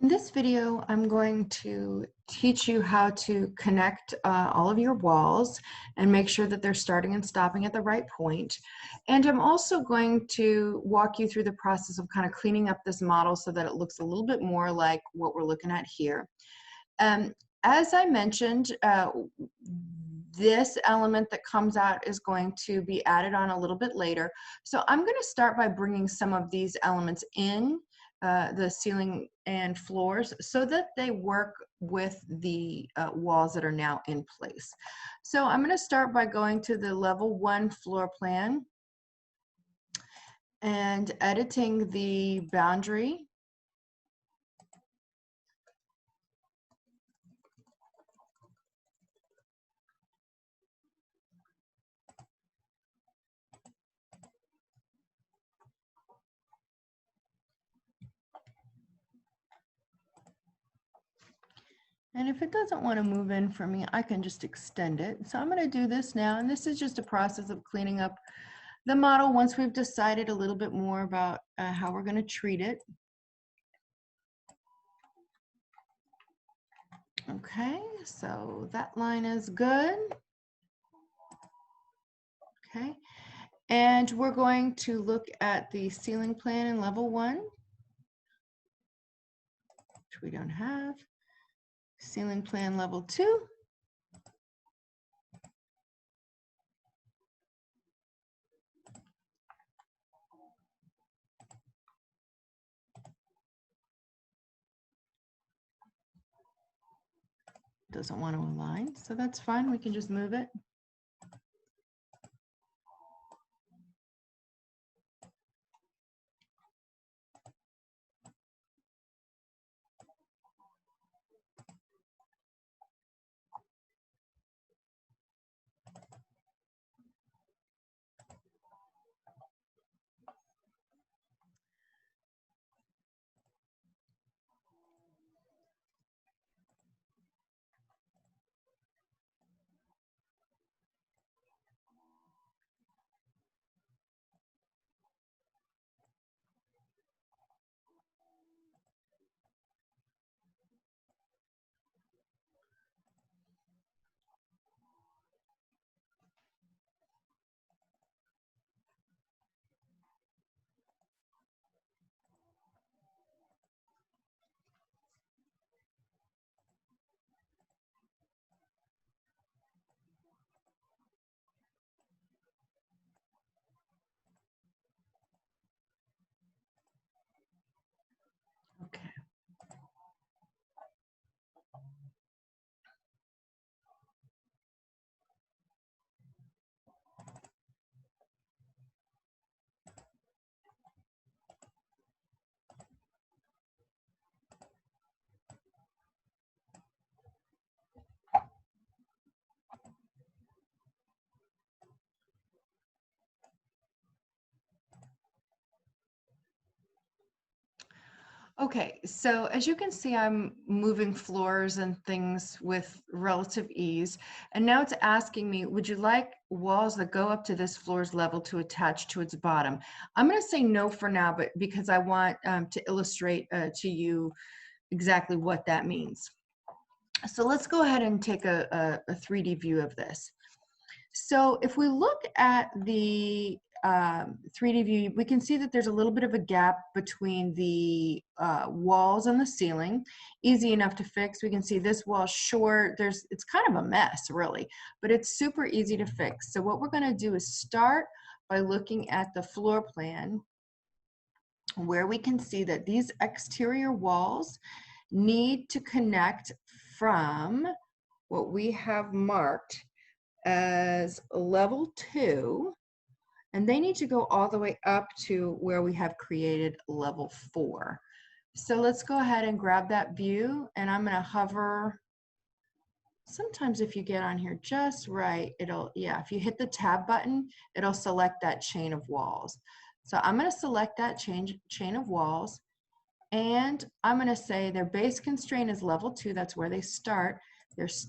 In this video, I'm going to teach you how to connect all of your walls and make sure that they're starting and stopping at the right point. And I'm also going to walk you through the process of kind of cleaning up this model so that it looks a little bit more like what we're looking at here. As I mentioned, this element that comes out is going to be added on a little bit later. So I'm going to start by bringing some of these elements in the ceiling and floors so that they work with the walls that are now in place. So I'm going to start by going to the level 1 floor plan and editing the boundary. And if it doesn't want to move in for me, I can just extend it. So I'm going to do this now, and this is just a process of cleaning up the model once we've decided a little bit more about how we're going to treat it. Okay, so that line is good. Okay, and we're going to look at the ceiling plan in level 1, which we don't have. Ceiling plan level 2. Doesn't want to align, so that's fine. We can just move it. Okay. Okay, so as you can see, I'm moving floors and things with relative ease. And now it's asking me, would you like walls that go up to this floor's level to attach to its bottom? I'm going to say no for now, but because I want to illustrate to you exactly what that means. So let's go ahead and take a 3D view of this. So if we look at the 3D view, we can see that there's a little bit of a gap between the walls and the ceiling. Easy enough to fix. We can see this wall's short. It's kind of a mess, really, but it's super easy to fix. So what we're going to do is start by looking at the floor plan, where we can see that these exterior walls need to connect from what we have marked as level 2, and they need to go all the way up to where we have created level 4. So let's go ahead and grab that view, and I'm going to hover. Sometimes if you get on here just right, if you hit the tab button, it'll select that chain of walls. So I'm going to select that chain of walls, and I'm going to say their base constraint is level 2. That's where they start.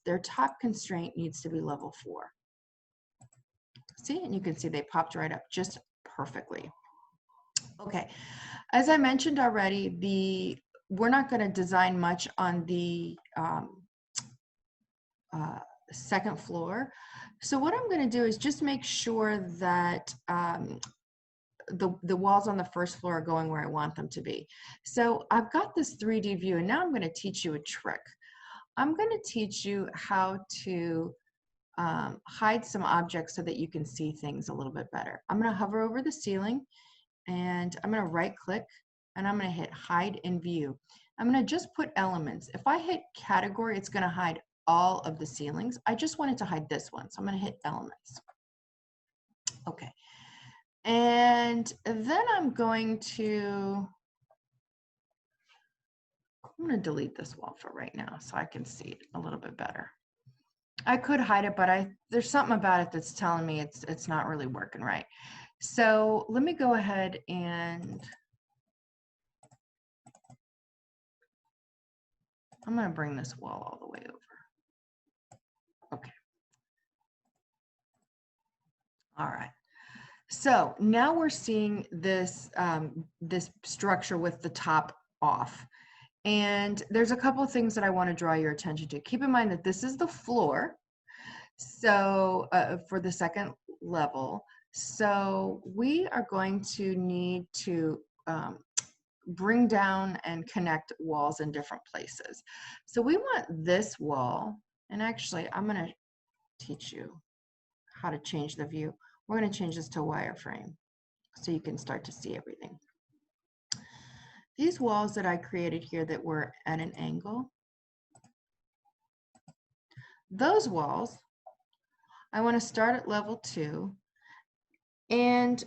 Their top constraint needs to be level 4. See, and you can see they popped right up just perfectly. Okay, as I mentioned already, the we're not going to design much on the second floor. So what I'm going to do is just make sure that the walls on the first floor are going where I want them to be. So I've got this 3D view, and now I'm going to teach you a trick. I'm going to teach you how to hide some objects so that you can see things a little bit better. I'm going to hover over the ceiling, and I'm going to right click, and I'm going to hit hide in view. I'm going to just put elements. If I hit category, it's going to hide all of the ceilings. I just wanted to hide this one, so I'm going to hit elements. Okay. And then I'm going to delete this wall for right now so I can see it a little bit better. I could hide it, but there's something about it that's telling me it's not really working right. So let me go ahead and I'm going to bring this wall all the way over. Okay. All right. So now we're seeing this, this structure with the top off. And there's a couple of things that I want to draw your attention to. Keep in mind that this is the floor. So for the second level. So we are going to need to bring down and connect walls in different places. So we want this wall, and actually I'm going to teach you how to change the view. We're going to change this to wireframe so you can start to see everything. These walls that I created here that were at an angle, those walls, I want to start at level 2, and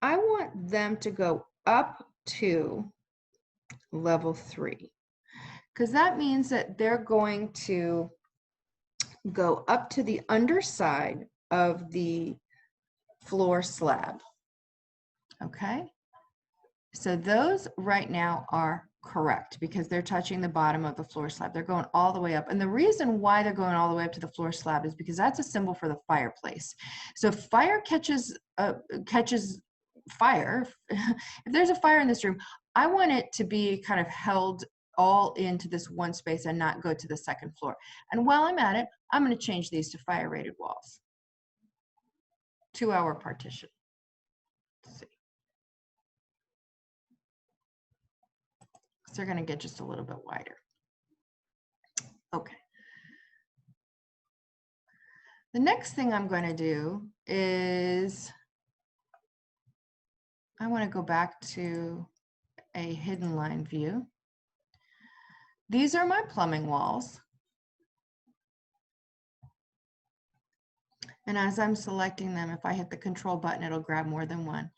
I want them to go up to level 3, because that means that they're going to go up to the underside of the floor slab. Okay, so those right now are correct because they're touching the bottom of the floor slab. They're going all the way up. And the reason why they're going all the way up to the floor slab is because that's a symbol for the fireplace. So if fire catches fire, if there's a fire in this room, I want it to be kind of held all into this one space and not go to the second floor. And while I'm at it, I'm going to change these to fire rated walls. 2-hour partition. Let's see. So they're going to get just a little bit wider. Okay. The next thing I'm going to do is I want to go back to a hidden line view. These are my plumbing walls. And as I'm selecting them, if I hit the control button, it'll grab more than one.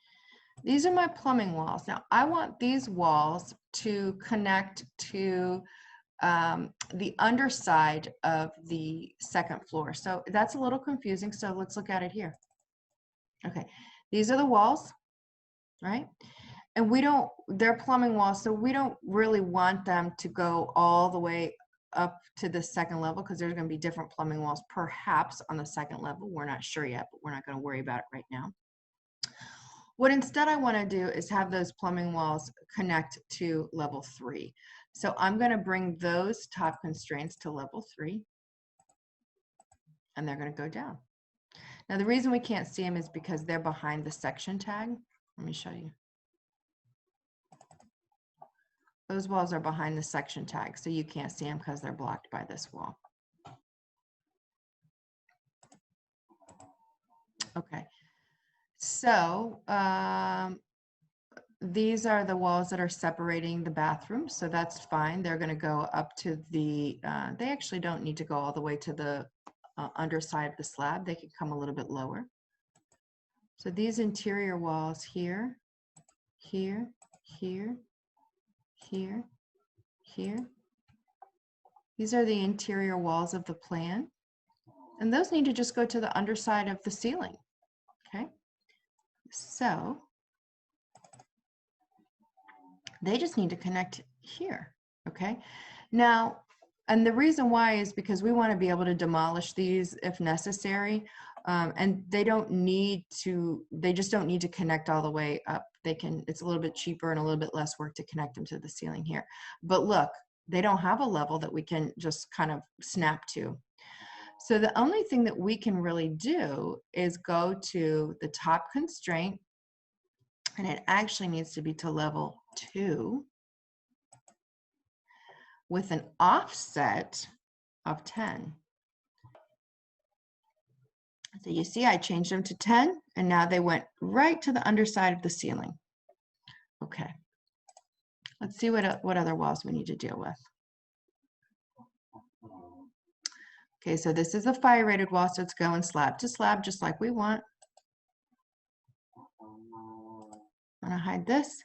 These are my plumbing walls. Now, I want these walls to connect to the underside of the second floor. So that's a little confusing. So let's look at it here. Okay, these are the walls, right? And they're plumbing walls, so we don't really want them to go all the way up to the second level because there's going to be different plumbing walls perhaps on the second level. We're not sure yet, but we're not going to worry about it right now. What instead I want to do is have those plumbing walls connect to level 3. So I'm going to bring those top constraints to level 3, and they're going to go down. Now the reason we can't see them is because they're behind the section tag. Let me show you. Those walls are behind the section tag, so you can't see them because they're blocked by this wall. Okay, so these are the walls that are separating the bathrooms, so that's fine. They're going to go up to the, they actually don't need to go all the way to the underside of the slab. They can come a little bit lower. So these interior walls here, here, here, here, here. These are the interior walls of the plan. And those need to just go to the underside of the ceiling. Okay. So they just need to connect here. Okay. Now, and the reason why is because we want to be able to demolish these if necessary. And they just don't need to connect all the way up. it's a little bit cheaper and a little bit less work to connect them to the ceiling here. But look, they don't have a level that we can just kind of snap to. So the only thing that we can really do is go to the top constraint, and it actually needs to be to level 2 with an offset of 10. So you see I changed them to 10, and now they went right to the underside of the ceiling. Okay, let's see what other walls we need to deal with. Okay, so this is a fire rated wall, so it's going slab to slab just like we want. I'm gonna hide this.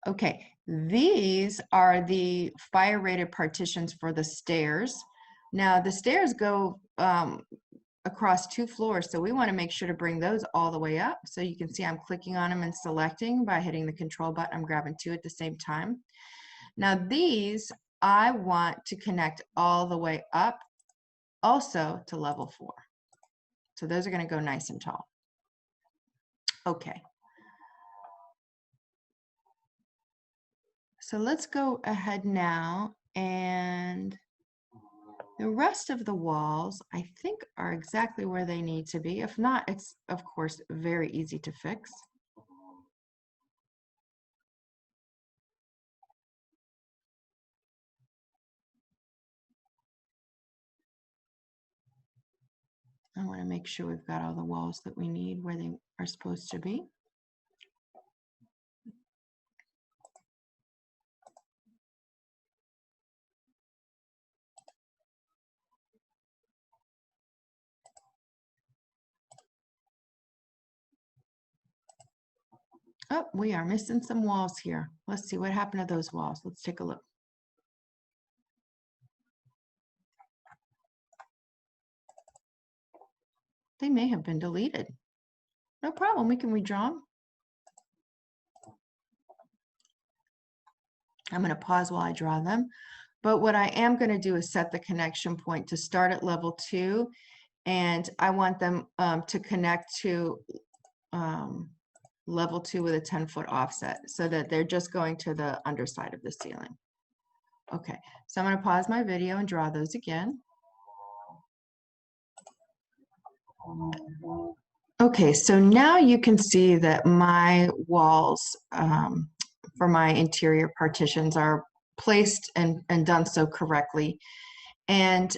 Okay, these are the fire rated partitions for the stairs. Now the stairs go across 2 floors, so we want to make sure to bring those all the way up. So you can see I'm clicking on them and selecting by hitting the control button. I'm grabbing 2 at the same time. Now these I want to connect all the way up also to level 4. So those are going to go nice and tall. Okay. So let's go ahead now, and the rest of the walls I think are exactly where they need to be. If not, it's of course very easy to fix. I want to make sure we've got all the walls that we need where they are supposed to be. Oh, we are missing some walls here. Let's see what happened to those walls. Let's take a look. They may have been deleted. No problem, we can redraw them. I'm going to pause while I draw them. But what I am going to do is set the connection point to start at level 2, and I want them to connect to level 2 with a 10-foot offset so that they're just going to the underside of the ceiling. Okay, so I'm going to pause my video and draw those again. Okay, so now you can see that my walls for my interior partitions are placed and done so correctly. And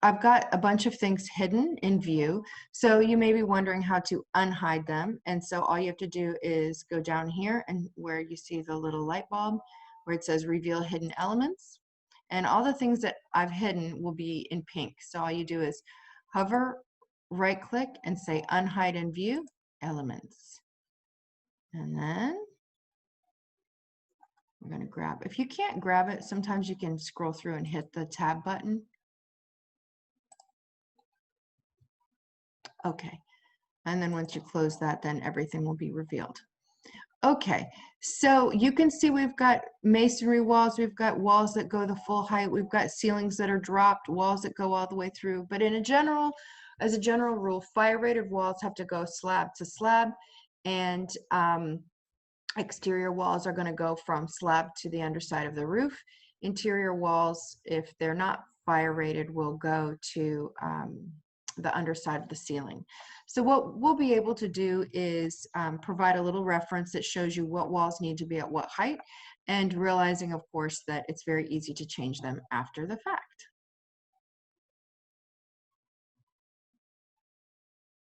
I've got a bunch of things hidden in view. So you may be wondering how to unhide them. And so all you have to do is go down here and where you see the little light bulb where it says reveal hidden elements. And all the things that I've hidden will be in pink. So all you do is hover, right click, and say unhide in view elements. And then we're going to grab, if you can't grab it, sometimes you can scroll through and hit the tab button. Okay, and then once you close that, then everything will be revealed. Okay, so you can see we've got masonry walls, we've got walls that go the full height, we've got ceilings that are dropped, walls that go all the way through. But in a general, as a general rule, fire rated walls have to go slab to slab, and exterior walls are going to go from slab to the underside of the roof. Interior walls, if they're not fire rated, will go to the underside of the ceiling. So what we'll be able to do is provide a little reference that shows you what walls need to be at what height, and realizing, of course, that it's very easy to change them after the fact.